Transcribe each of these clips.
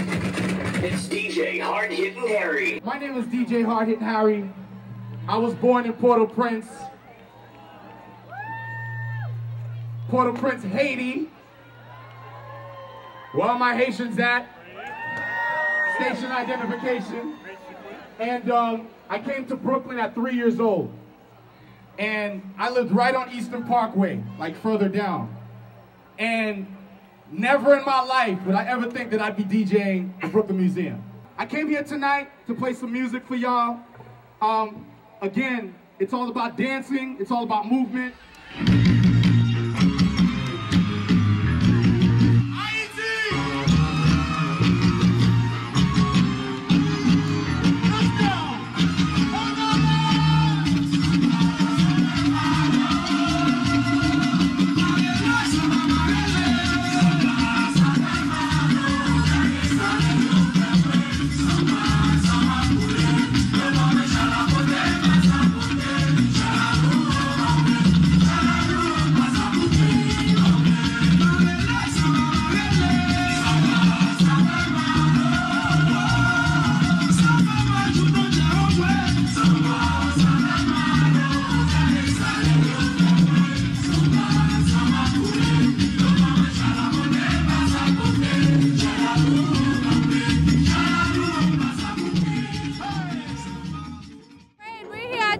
It's DJ Hard Hittin' Harry. My name is DJ Hard Hittin' Harry. I was born in Port-au-Prince, Haiti. Where are my Haitians at? Station identification. And I came to Brooklyn at 3 years old. And I lived right on Eastern Parkway, like further down. And never in my life would I ever think that I'd be DJing the Brooklyn Museum. I came here tonight to play some music for y'all. Again, it's all about dancing, it's all about movement.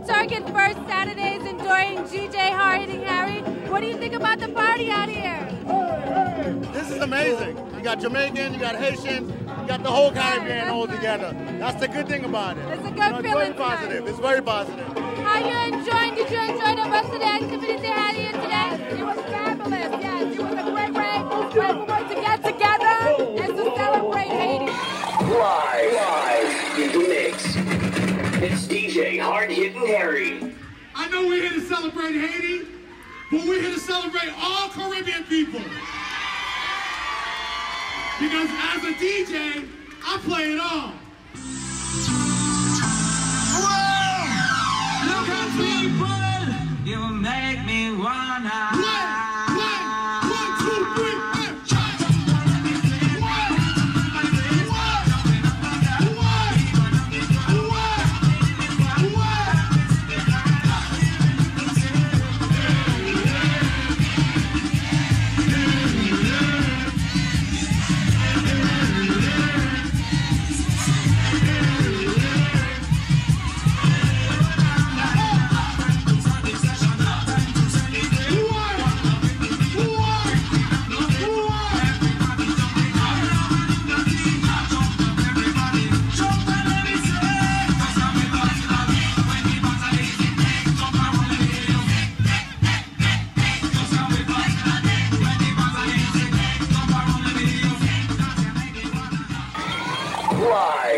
Target First Saturdays enjoying DJ Hard Hittin' Harry. What do you think about the party out here? This is amazing. You got Jamaican, you got Haitian, you got the whole Caribbean all together. That's the good thing about it. It's a good feeling. It's very positive. It's very positive. How you enjoying? Did you enjoy the rest of the activities they had here today? It was fabulous. Yes, it was a great way to get together and to celebrate Haiti. Live in the mix. It's DJ Hard Hittin' Harry. I know we're here to celebrate Haiti, but we're here to celebrate all Caribbean people. Because as a DJ, I play it all. Whoa! Look at people, you make me wanna.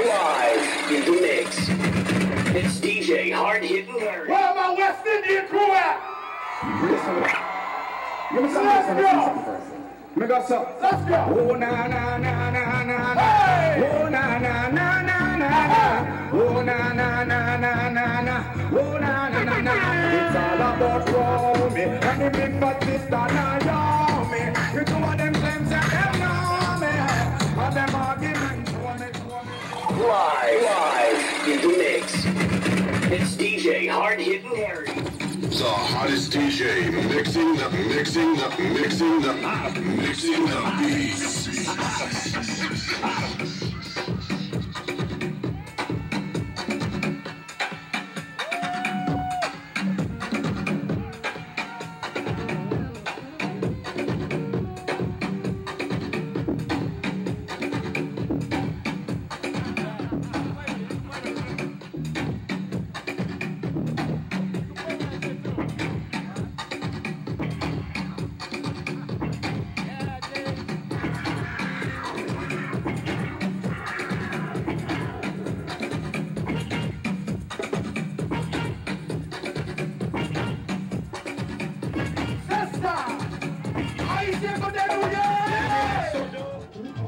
Live in the mix. It's DJ Hard Hittin' Harry. Where my West Indian crew at? Let's go. Let's go. Oh na na na na na na. Oh na na na na na na. Oh na na na na na na. Oh na na na na. It's all about Romy and the big fat sister Naomi. You two of them claims that them know me, and them arguments Live in the mix. It's DJ Hard Hittin' Harry. The hottest DJ mixing the beats.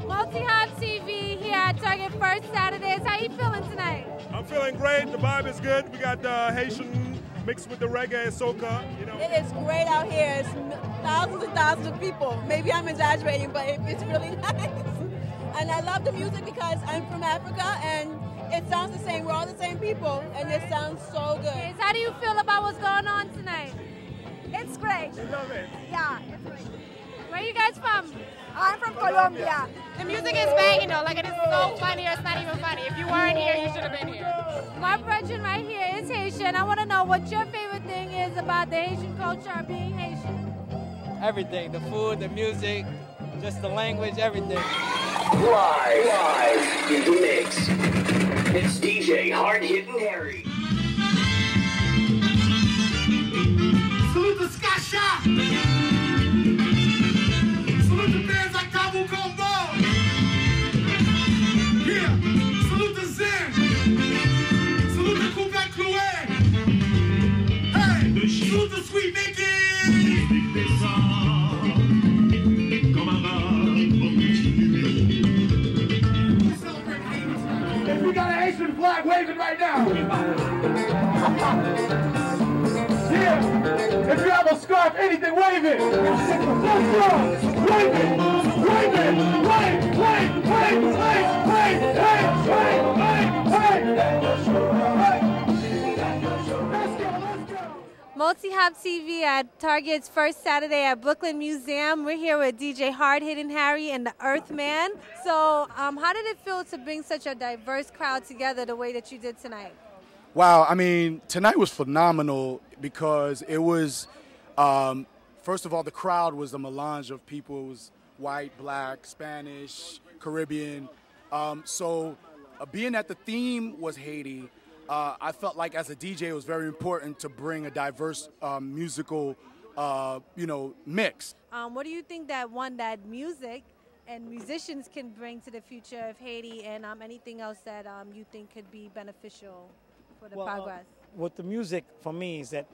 Multi-Hot TV here at Target First Saturdays. How you feeling tonight? I'm feeling great. The vibe is good. We got Haitian mixed with the reggae and soca. You know. It is great out here. It's thousands and thousands of people. Maybe I'm exaggerating, but it's really nice. And I love the music because I'm from Africa and it sounds the same. We're all the same people and it sounds so good. Okay, so how do you feel about what's going on tonight? It's great. I love it. Yeah, it's great. Where are you guys from? I'm from Colombia. The music is banging though, like it is so funny, it's not even funny. If you weren't here, you should have been here. My brethren right here is Haitian. I want to know what your favorite thing is about the Haitian culture, being Haitian. Everything, the food, the music, just the language, everything. Live in the mix. It's DJ Hard Hitting Harry. Salute the Scott Shop. Salute the bands like Cabo Combo. Yeah. Salute the Zen. Salute the Quebec Clouet. Hey. Salute the Sweet Mickey. If we got a Haitian flag waving right now. Yeah. If you have a scarf, anything, wave it. Let's go. Wave it. Wave it. Wave, wave, wave, wave, wave, wave, wave, wave, Let's go. Multi-Hop TV at Target's first Saturday at Brooklyn Museum. We're here with DJ Hard Hitting Harry and the Earthman. So how did it feel to bring such a diverse crowd together the way that you did tonight? Wow, I mean, tonight was phenomenal because it was, first of all, the crowd was a melange of people. It was white, black, Spanish, Caribbean. So being that the theme was Haiti, I felt like as a DJ it was very important to bring a diverse musical, mix. What do you think that music and musicians can bring to the future of Haiti, and anything else that you think could be beneficial for the progress? What the music for me is that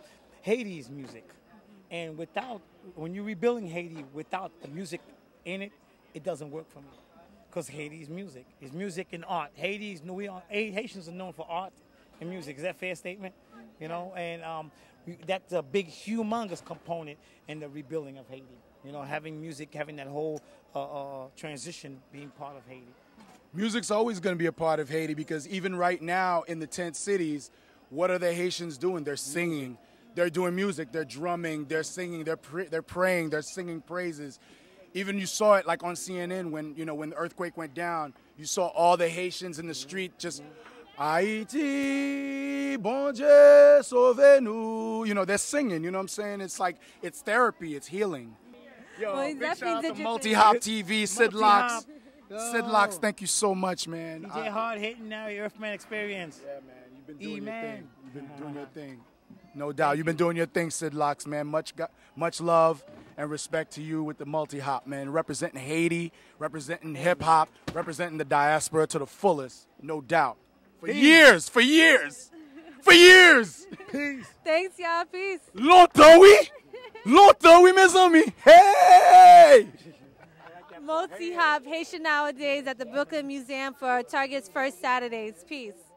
Haiti is music. And when you're rebuilding Haiti without the music in it, it doesn't work for me. Because Haiti is music. It's music and art. Haitians are known for art and music. Is that a fair statement? You know, and that's a big, humongous component in the rebuilding of Haiti. You know, having music, having that whole transition being part of Haiti. Music's always going to be a part of Haiti because even right now in the tent cities, what are the Haitians doing? They're singing, they're doing music, they're drumming, they're singing, they're praying, they're singing praises. Even you saw it like on CNN when the earthquake went down, you saw all the Haitians in the street just Haiti, bon Dieu, sauve-nous. You know, they're singing, you know what I'm saying? It's like, it's therapy, it's healing. Yo, well, big shout out to Multi-Hop TV, Sid Locks. Sid Locks, thank you so much, man. DJ Hard Hitting now, your Earthman experience. Yeah, man, you've been doing your thing. You've been doing your thing. No doubt. You've been doing your thing, Sid Locks, man. Much love and respect to you with the Multi-Hop, man. Representing Haiti, representing hip-hop, representing the diaspora to the fullest, no doubt. For years. Peace. Thanks, y'all. Peace. Longtemps, oui, mes amis. Hey! Multi-Hop Haitian Nowadays at the Brooklyn Museum for Target's first Saturdays. Peace.